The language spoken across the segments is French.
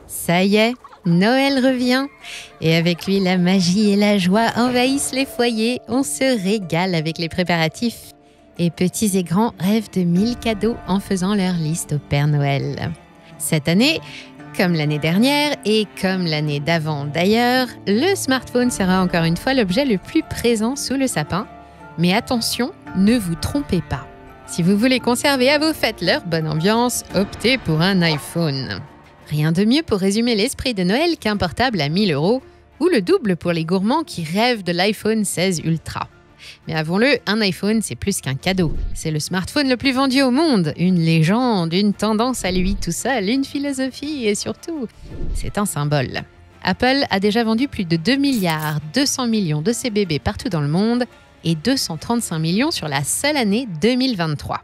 Ça y est, Noël revient. Et avec lui, la magie et la joie envahissent les foyers. On se régale avec les préparatifs. Et petits et grands rêvent de 1000 cadeaux en faisant leur liste au Père Noël. Cette année, comme l'année dernière et comme l'année d'avant d'ailleurs, le smartphone sera encore une fois l'objet le plus présent sous le sapin. Mais attention, ne vous trompez pas. Si vous voulez conserver à vos fêtes leur bonne ambiance, optez pour un iPhone. Rien de mieux pour résumer l'esprit de Noël qu'un portable à 1000 € ou le double pour les gourmands qui rêvent de l'iPhone 16 Ultra. Mais avouons-le, un iPhone, c'est plus qu'un cadeau. C'est le smartphone le plus vendu au monde, une légende, une tendance à lui tout seul, une philosophie et surtout, c'est un symbole. Apple a déjà vendu plus de 2 milliards 200 millions de ses bébés partout dans le monde et 235 millions sur la seule année 2023.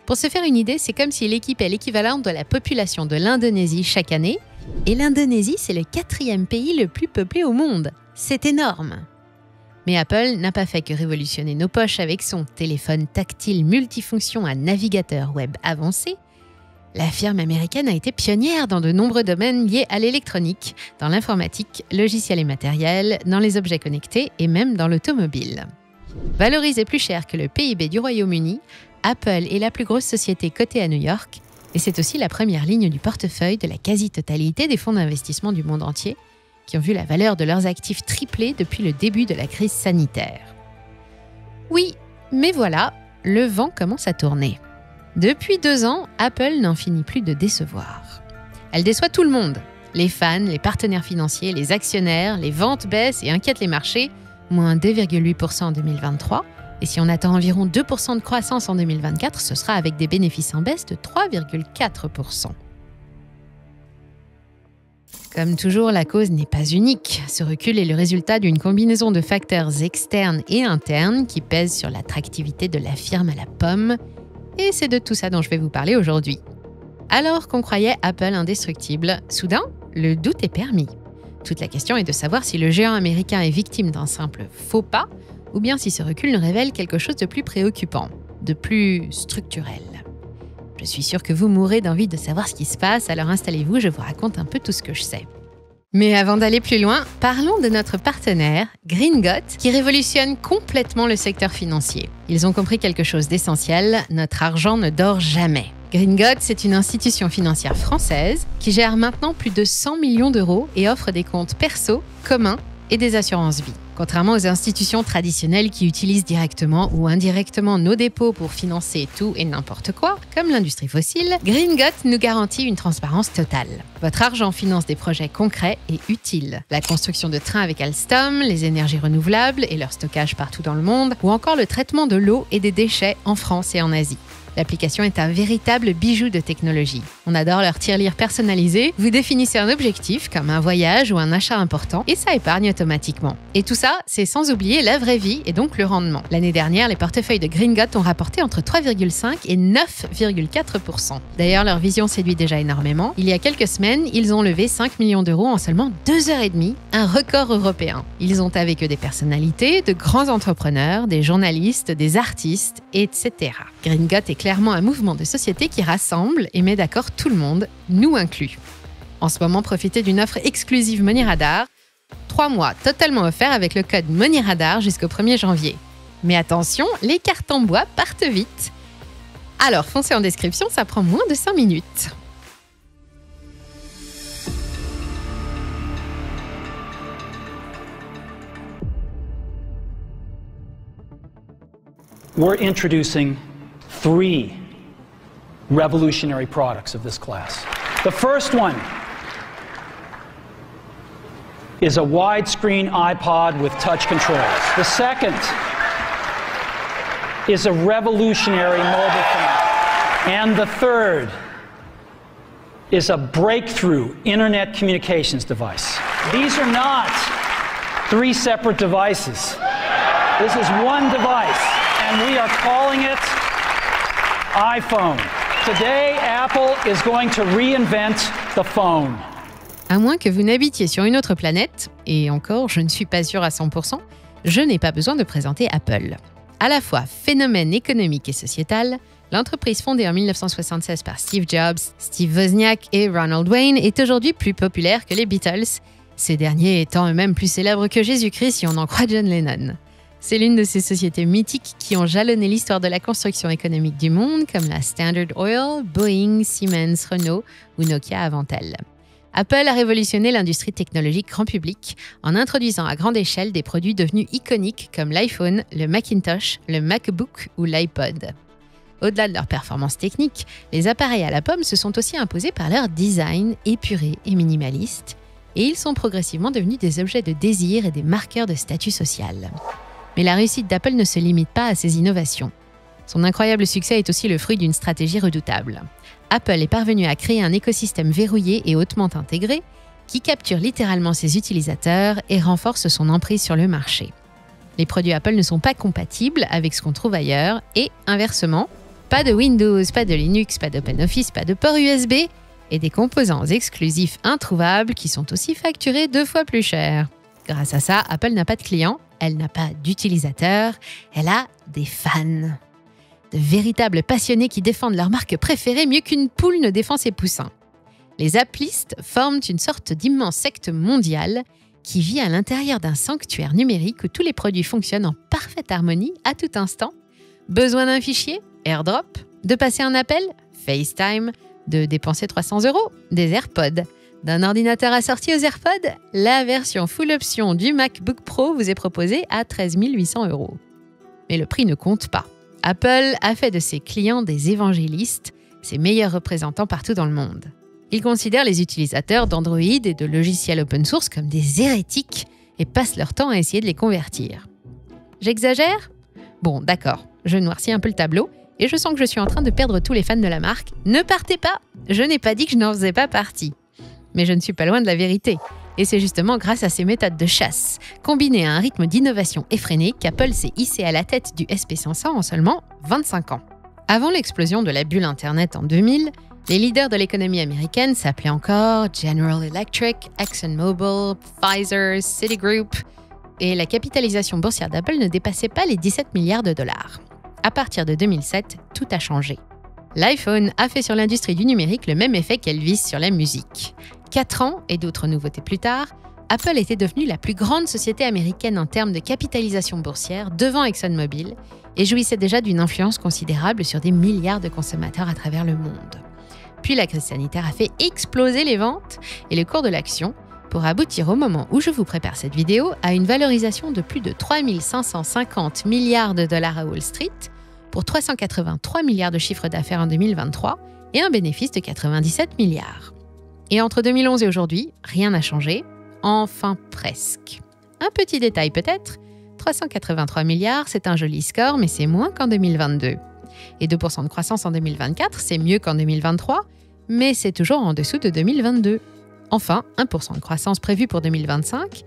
Pour se faire une idée, c'est comme s'il équipait l'équivalent de la population de l'Indonésie chaque année. Et l'Indonésie, c'est le 4e pays le plus peuplé au monde. C'est énorme. Mais Apple n'a pas fait que révolutionner nos poches avec son téléphone tactile multifonction à navigateur web avancé. La firme américaine a été pionnière dans de nombreux domaines liés à l'électronique, dans l'informatique, logiciels et matériels, dans les objets connectés et même dans l'automobile. Valorisé plus cher que le PIB du Royaume-Uni, Apple est la plus grosse société cotée à New York et c'est aussi la première ligne du portefeuille de la quasi-totalité des fonds d'investissement du monde entier qui ont vu la valeur de leurs actifs tripler depuis le début de la crise sanitaire. Oui, mais voilà, le vent commence à tourner. Depuis 2 ans, Apple n'en finit plus de décevoir. Elle déçoit tout le monde. Les fans, les partenaires financiers, les actionnaires, les ventes baissent et inquiètent les marchés, moins 2,8% en 2023. Et si on attend environ 2% de croissance en 2024, ce sera avec des bénéfices en baisse de 3,4%. Comme toujours, la cause n'est pas unique. Ce recul est le résultat d'une combinaison de facteurs externes et internes qui pèsent sur l'attractivité de la firme à la pomme. Et c'est de tout ça dont je vais vous parler aujourd'hui. Alors qu'on croyait Apple indestructible, soudain, le doute est permis. Toute la question est de savoir si le géant américain est victime d'un simple faux pas ou bien si ce recul nous révèle quelque chose de plus préoccupant, de plus structurel. Je suis sûre que vous mourrez d'envie de savoir ce qui se passe, alors installez-vous, je vous raconte un peu tout ce que je sais. Mais avant d'aller plus loin, parlons de notre partenaire, Greengot, qui révolutionne complètement le secteur financier. Ils ont compris quelque chose d'essentiel, notre argent ne dort jamais. Greengot, c'est une institution financière française qui gère maintenant plus de 100 millions d'euros et offre des comptes perso, communs et des assurances-vie. Contrairement aux institutions traditionnelles qui utilisent directement ou indirectement nos dépôts pour financer tout et n'importe quoi, comme l'industrie fossile, Greengot nous garantit une transparence totale. Votre argent finance des projets concrets et utiles. La construction de trains avec Alstom, les énergies renouvelables et leur stockage partout dans le monde, ou encore le traitement de l'eau et des déchets en France et en Asie. L'application est un véritable bijou de technologie. On adore leur tirelire personnalisé. Vous définissez un objectif, comme un voyage ou un achat important, et ça épargne automatiquement. Et tout ça, c'est sans oublier la vraie vie et donc le rendement. L'année dernière, les portefeuilles de Greengot ont rapporté entre 3,5 et 9,4%. D'ailleurs, leur vision séduit déjà énormément. Il y a quelques semaines, ils ont levé 5 millions d'euros en seulement 2h30, un record européen. Ils ont avec eux des personnalités, de grands entrepreneurs, des journalistes, des artistes, etc. Greengot est clairement un mouvement de société qui rassemble et met d'accord tout le monde, nous inclus. En ce moment, profitez d'une offre exclusive Money Radar, 3 mois totalement offerts avec le code Money Radar jusqu'au 1er janvier. Mais attention, les cartes en bois partent vite. Alors foncez en description, ça prend moins de 5 minutes. We're introducing 3 revolutionary products of this class. The first one is a widescreen iPod with touch controls. The second is a revolutionary mobile phone. And the third is a breakthrough internet communications device. These are not 3 separate devices. This is one device, and we are calling it iPhone. Today, Apple is going to reinvent the phone. À moins que vous n'habitiez sur une autre planète, et encore, je ne suis pas sûre à 100%, je n'ai pas besoin de présenter Apple. À la fois phénomène économique et sociétal, L'entreprise fondée en 1976 par Steve Jobs, Steve Wozniak et Ronald Wayne est aujourd'hui plus populaire que les Beatles, ces derniers étant eux-mêmes plus célèbres que Jésus-Christ si on en croit John Lennon. C'est l'une de ces sociétés mythiques qui ont jalonné l'histoire de la construction économique du monde, comme la Standard Oil, Boeing, Siemens, Renault ou Nokia avant elle. Apple a révolutionné l'industrie technologique grand public en introduisant à grande échelle des produits devenus iconiques comme l'iPhone, le Macintosh, le MacBook ou l'iPod. Au-delà de leur performance technique, les appareils à la pomme se sont aussi imposés par leur design épuré et minimaliste, et ils sont progressivement devenus des objets de désir et des marqueurs de statut social. Mais la réussite d'Apple ne se limite pas à ces innovations. Son incroyable succès est aussi le fruit d'une stratégie redoutable. Apple est parvenu à créer un écosystème verrouillé et hautement intégré qui capture littéralement ses utilisateurs et renforce son emprise sur le marché. Les produits Apple ne sont pas compatibles avec ce qu'on trouve ailleurs et, inversement, pas de Windows, pas de Linux, pas d'OpenOffice, pas de port USB et des composants exclusifs introuvables qui sont aussi facturés 2 fois plus cher. Grâce à ça, Apple n'a pas de clients, elle n'a pas d'utilisateurs, elle a des fans. De véritables passionnés qui défendent leur marque préférée mieux qu'une poule ne défend ses poussins. Les applistes forment une sorte d'immense secte mondiale qui vit à l'intérieur d'un sanctuaire numérique où tous les produits fonctionnent en parfaite harmonie à tout instant. Besoin d'un fichier? AirDrop. De passer un appel? FaceTime. De dépenser 300 €? Des AirPods. D'un ordinateur assorti aux AirPods? La version full option du MacBook Pro vous est proposée à 13 800 €. Mais le prix ne compte pas. Apple a fait de ses clients des évangélistes, ses meilleurs représentants partout dans le monde. Ils considèrent les utilisateurs d'Android et de logiciels open source comme des hérétiques et passent leur temps à essayer de les convertir. J'exagère? Bon, d'accord, je noircis un peu le tableau et je sens que je suis en train de perdre tous les fans de la marque. Ne partez pas! Je n'ai pas dit que je n'en faisais pas partie. Mais je ne suis pas loin de la vérité. Et c'est justement grâce à ces méthodes de chasse, combinées à un rythme d'innovation effréné, qu'Apple s'est hissé à la tête du SP500 en seulement 25 ans. Avant l'explosion de la bulle Internet en 2000, les leaders de l'économie américaine s'appelaient encore General Electric, ExxonMobil, Pfizer, Citigroup, et la capitalisation boursière d'Apple ne dépassait pas les 17 milliards de dollars. À partir de 2007, tout a changé. L'iPhone a fait sur l'industrie du numérique le même effet qu'Elvis sur la musique. 4 ans, et d'autres nouveautés plus tard, Apple était devenue la plus grande société américaine en termes de capitalisation boursière devant ExxonMobil et jouissait déjà d'une influence considérable sur des milliards de consommateurs à travers le monde. Puis la crise sanitaire a fait exploser les ventes et le cours de l'action pour aboutir au moment où je vous prépare cette vidéo à une valorisation de plus de 3 550 milliards de dollars à Wall Street pour 383 milliards de chiffre d'affaires en 2023 et un bénéfice de 97 milliards. Et entre 2011 et aujourd'hui, rien n'a changé, enfin presque. Un petit détail peut-être, 383 milliards, c'est un joli score, mais c'est moins qu'en 2022. Et 2% de croissance en 2024, c'est mieux qu'en 2023, mais c'est toujours en dessous de 2022. Enfin, 1% de croissance prévue pour 2025,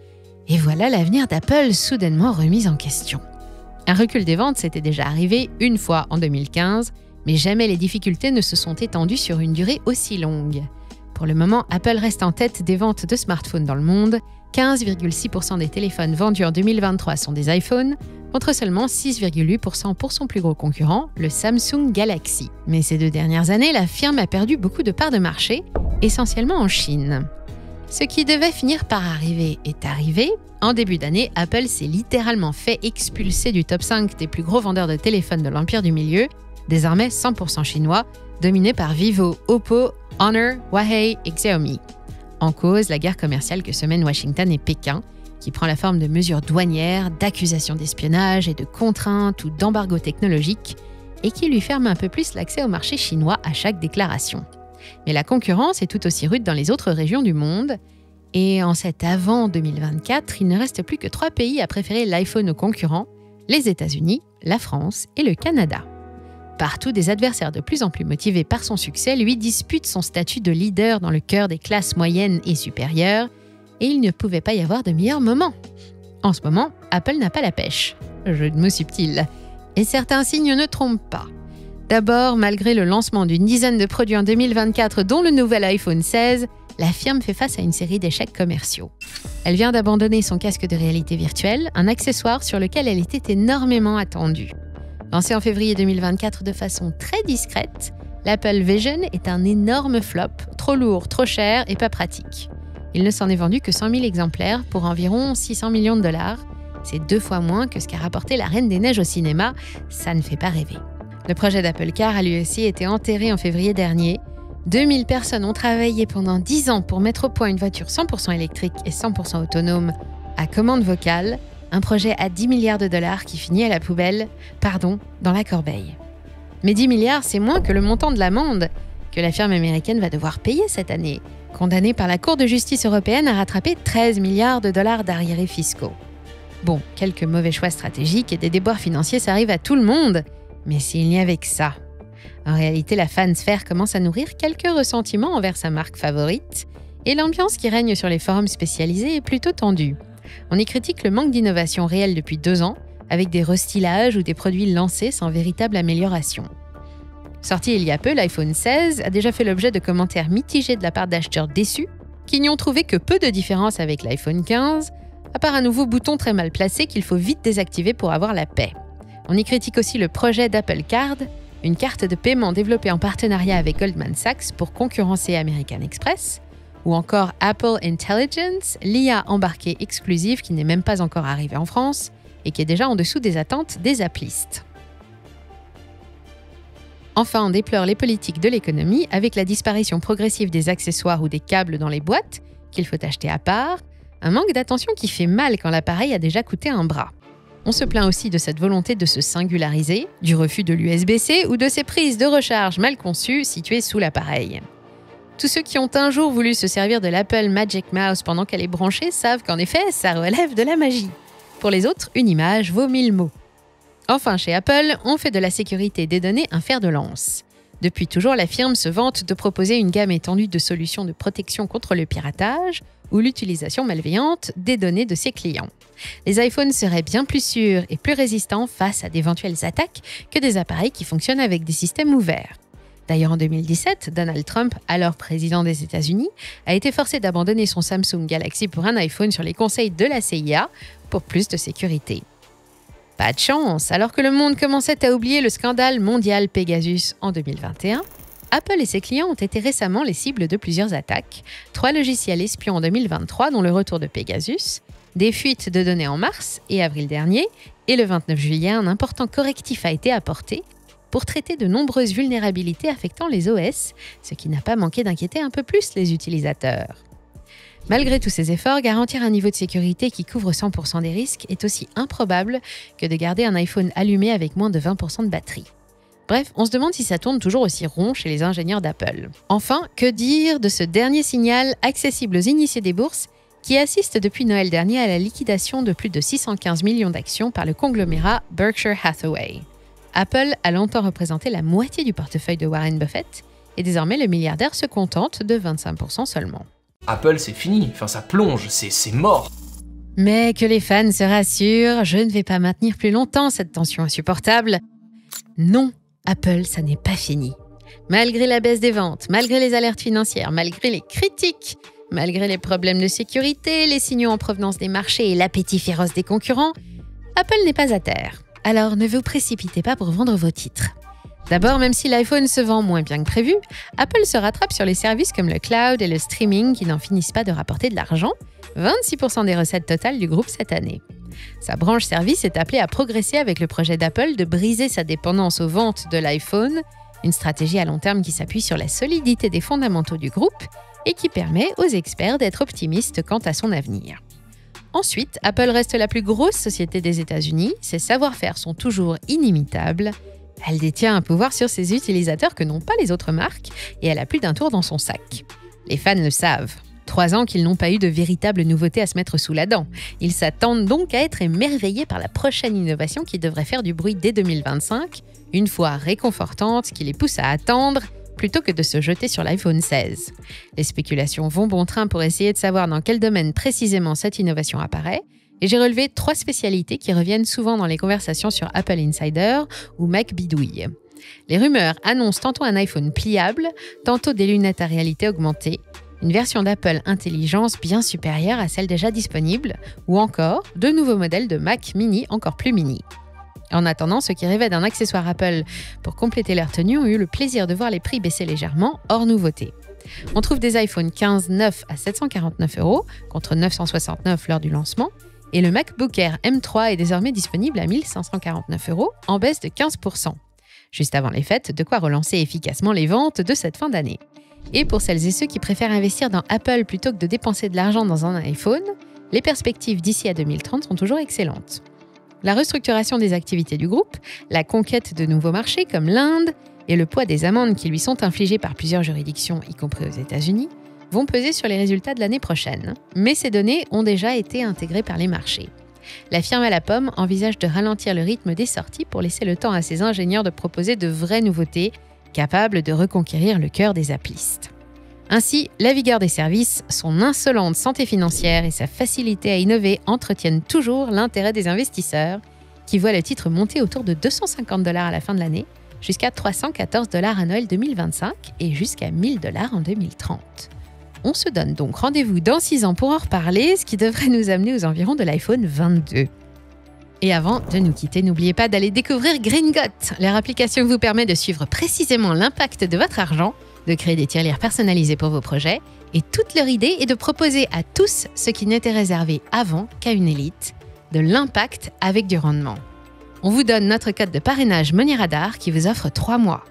et voilà l'avenir d'Apple soudainement remis en question. Un recul des ventes s'était déjà arrivé une fois en 2015, mais jamais les difficultés ne se sont étendues sur une durée aussi longue. Pour le moment, Apple reste en tête des ventes de smartphones dans le monde. 15,6% des téléphones vendus en 2023 sont des iPhones, contre seulement 6,8% pour son plus gros concurrent, le Samsung Galaxy. Mais ces 2 dernières années, la firme a perdu beaucoup de parts de marché, essentiellement en Chine. Ce qui devait finir par arriver est arrivé. En début d'année, Apple s'est littéralement fait expulser du top 5 des plus gros vendeurs de téléphones de l'Empire du Milieu, désormais 100% chinois, dominé par Vivo, Oppo, Honor, Huawei et Xiaomi. En cause, la guerre commerciale que se mènent Washington et Pékin, qui prend la forme de mesures douanières, d'accusations d'espionnage et de contraintes ou d'embargos technologiques, et qui lui ferme un peu plus l'accès au marché chinois à chaque déclaration. Mais la concurrence est tout aussi rude dans les autres régions du monde, et en cet avant 2024, il ne reste plus que 3 pays à préférer l'iPhone aux concurrents, les États-Unis, la France et le Canada. Partout, des adversaires de plus en plus motivés par son succès lui disputent son statut de leader dans le cœur des classes moyennes et supérieures, et il ne pouvait pas y avoir de meilleur moment. En ce moment, Apple n'a pas la pêche. Jeu de mots subtil. Et certains signes ne trompent pas. D'abord, malgré le lancement d'une dizaine de produits en 2024, dont le nouvel iPhone 16, la firme fait face à une série d'échecs commerciaux. Elle vient d'abandonner son casque de réalité virtuelle, un accessoire sur lequel elle était énormément attendue. Lancé en février 2024 de façon très discrète, l'Apple Vision est un énorme flop, trop lourd, trop cher et pas pratique. Il ne s'en est vendu que 100 000 exemplaires pour environ 600 millions de dollars. C'est 2 fois moins que ce qu'a rapporté La Reine des Neiges au cinéma. Ça ne fait pas rêver. Le projet d'Apple Car a lui aussi été enterré en février dernier. 2000 personnes ont travaillé pendant 10 ans pour mettre au point une voiture 100% électrique et 100% autonome à commande vocale. Un projet à 10 milliards de dollars qui finit à la poubelle, dans la corbeille. Mais 10 milliards, c'est moins que le montant de l'amende que la firme américaine va devoir payer cette année, condamnée par la Cour de justice européenne à rattraper 13 milliards de dollars d'arriérés fiscaux. Bon, quelques mauvais choix stratégiques et des déboires financiers, ça arrive à tout le monde, mais s'il n'y avait que ça. En réalité, la fansphère commence à nourrir quelques ressentiments envers sa marque favorite, et l'ambiance qui règne sur les forums spécialisés est plutôt tendue. On y critique le manque d'innovation réelle depuis 2 ans, avec des restylages ou des produits lancés sans véritable amélioration. Sorti il y a peu, l'iPhone 16 a déjà fait l'objet de commentaires mitigés de la part d'acheteurs déçus, qui n'y ont trouvé que peu de différence avec l'iPhone 15, à part un nouveau bouton très mal placé qu'il faut vite désactiver pour avoir la paix. On y critique aussi le projet d'Apple Card, une carte de paiement développée en partenariat avec Goldman Sachs pour concurrencer American Express, ou encore Apple Intelligence, l'IA embarquée exclusive qui n'est même pas encore arrivée en France et qui est déjà en dessous des attentes des applistes. Enfin, on déplore les politiques de l'économie avec la disparition progressive des accessoires ou des câbles dans les boîtes qu'il faut acheter à part, un manque d'attention qui fait mal quand l'appareil a déjà coûté un bras. On se plaint aussi de cette volonté de se singulariser, du refus de l'USB-C ou de ces prises de recharge mal conçues situées sous l'appareil. Tous ceux qui ont un jour voulu se servir de l'Apple Magic Mouse pendant qu'elle est branchée savent qu'en effet, ça relève de la magie. Pour les autres, une image vaut 1000 mots. Enfin, chez Apple, on fait de la sécurité des données un fer de lance. Depuis toujours, la firme se vante de proposer une gamme étendue de solutions de protection contre le piratage ou l'utilisation malveillante des données de ses clients. Les iPhones seraient bien plus sûrs et plus résistants face à d'éventuelles attaques que des appareils qui fonctionnent avec des systèmes ouverts. D'ailleurs, en 2017, Donald Trump, alors président des États-Unis, a été forcé d'abandonner son Samsung Galaxy pour un iPhone sur les conseils de la CIA pour plus de sécurité. Pas de chance, alors que le monde commençait à oublier le scandale mondial Pegasus en 2021, Apple et ses clients ont été récemment les cibles de plusieurs attaques, 3 logiciels espions en 2023 dont le retour de Pegasus, des fuites de données en mars et avril dernier, et le 29 juillet, un important correctif a été apporté pour traiter de nombreuses vulnérabilités affectant les OS, ce qui n'a pas manqué d'inquiéter un peu plus les utilisateurs. Malgré tous ces efforts, garantir un niveau de sécurité qui couvre 100% des risques est aussi improbable que de garder un iPhone allumé avec moins de 20% de batterie. Bref, on se demande si ça tourne toujours aussi rond chez les ingénieurs d'Apple. Enfin, que dire de ce dernier signal accessible aux initiés des bourses qui assistent depuis Noël dernier à la liquidation de plus de 615 millions d'actions par le conglomérat Berkshire Hathaway. Apple a longtemps représenté la moitié du portefeuille de Warren Buffett et désormais le milliardaire se contente de 25% seulement. Apple, c'est fini, ça plonge, c'est mort. Mais que les fans se rassurent, je ne vais pas maintenir plus longtemps cette tension insupportable. Non, Apple, ça n'est pas fini. Malgré la baisse des ventes, malgré les alertes financières, malgré les critiques, malgré les problèmes de sécurité, les signaux en provenance des marchés et l'appétit féroce des concurrents, Apple n'est pas à terre. Alors ne vous précipitez pas pour vendre vos titres. D'abord, même si l'iPhone se vend moins bien que prévu, Apple se rattrape sur les services comme le cloud et le streaming qui n'en finissent pas de rapporter de l'argent, 26% des recettes totales du groupe cette année. Sa branche service est appelée à progresser avec le projet d'Apple de briser sa dépendance aux ventes de l'iPhone, une stratégie à long terme qui s'appuie sur la solidité des fondamentaux du groupe et qui permet aux experts d'être optimistes quant à son avenir. Ensuite, Apple reste la plus grosse société des États-Unis, ses savoir-faire sont toujours inimitables. Elle détient un pouvoir sur ses utilisateurs que n'ont pas les autres marques et elle a plus d'un tour dans son sac. Les fans le savent. 3 ans qu'ils n'ont pas eu de véritable nouveauté à se mettre sous la dent. Ils s'attendent donc à être émerveillés par la prochaine innovation qui devrait faire du bruit dès 2025, une fois réconfortante qui les pousse à attendre plutôt que de se jeter sur l'iPhone 16. Les spéculations vont bon train pour essayer de savoir dans quel domaine précisément cette innovation apparaît, et j'ai relevé 3 spécialités qui reviennent souvent dans les conversations sur Apple Insider ou Mac Bidouille. Les rumeurs annoncent tantôt un iPhone pliable, tantôt des lunettes à réalité augmentée, une version d'Apple Intelligence bien supérieure à celle déjà disponible, ou encore de nouveaux modèles de Mac Mini encore plus mini. En attendant, ceux qui rêvaient d'un accessoire Apple pour compléter leur tenue ont eu le plaisir de voir les prix baisser légèrement, hors nouveauté. On trouve des iPhone 15 neufs à 749 € contre 969 lors du lancement, et le MacBook Air M3 est désormais disponible à 1549 € en baisse de 15%. Juste avant les fêtes, de quoi relancer efficacement les ventes de cette fin d'année. Et pour celles et ceux qui préfèrent investir dans Apple plutôt que de dépenser de l'argent dans un iPhone, les perspectives d'ici à 2030 sont toujours excellentes. La restructuration des activités du groupe, la conquête de nouveaux marchés comme l'Inde et le poids des amendes qui lui sont infligées par plusieurs juridictions, y compris aux États-Unis, vont peser sur les résultats de l'année prochaine. Mais ces données ont déjà été intégrées par les marchés. La firme à la pomme envisage de ralentir le rythme des sorties pour laisser le temps à ses ingénieurs de proposer de vraies nouveautés, capables de reconquérir le cœur des applistes. Ainsi, la vigueur des services, son insolente santé financière et sa facilité à innover entretiennent toujours l'intérêt des investisseurs, qui voient le titre monter autour de 250 $ à la fin de l'année, jusqu'à 314 $ à Noël 2025 et jusqu'à 1000 $ en 2030. On se donne donc rendez-vous dans 6 ans pour en reparler, ce qui devrait nous amener aux environs de l'iPhone 22. Et avant de nous quitter, n'oubliez pas d'aller découvrir Greengot. Leur application vous permet de suivre précisément l'impact de votre argent, de créer des tirelires personnalisés pour vos projets, et toute leur idée est de proposer à tous ce qui n'était réservé avant qu'à une élite, de l'impact avec du rendement. On vous donne notre code de parrainage Money Radar qui vous offre 3 mois.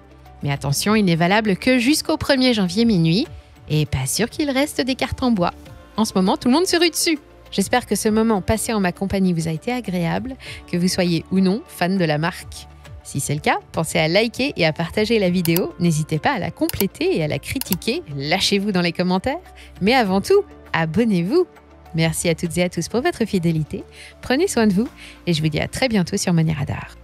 Mais attention, il n'est valable que jusqu'au 1er janvier minuit, et pas sûr qu'il reste des cartes en bois. En ce moment, tout le monde se rue dessus. J'espère que ce moment passé en ma compagnie vous a été agréable, que vous soyez ou non fan de la marque. Si c'est le cas, pensez à liker et à partager la vidéo. N'hésitez pas à la compléter et à la critiquer. Lâchez-vous dans les commentaires. Mais avant tout, abonnez-vous. Merci à toutes et à tous pour votre fidélité. Prenez soin de vous et je vous dis à très bientôt sur Money Radar.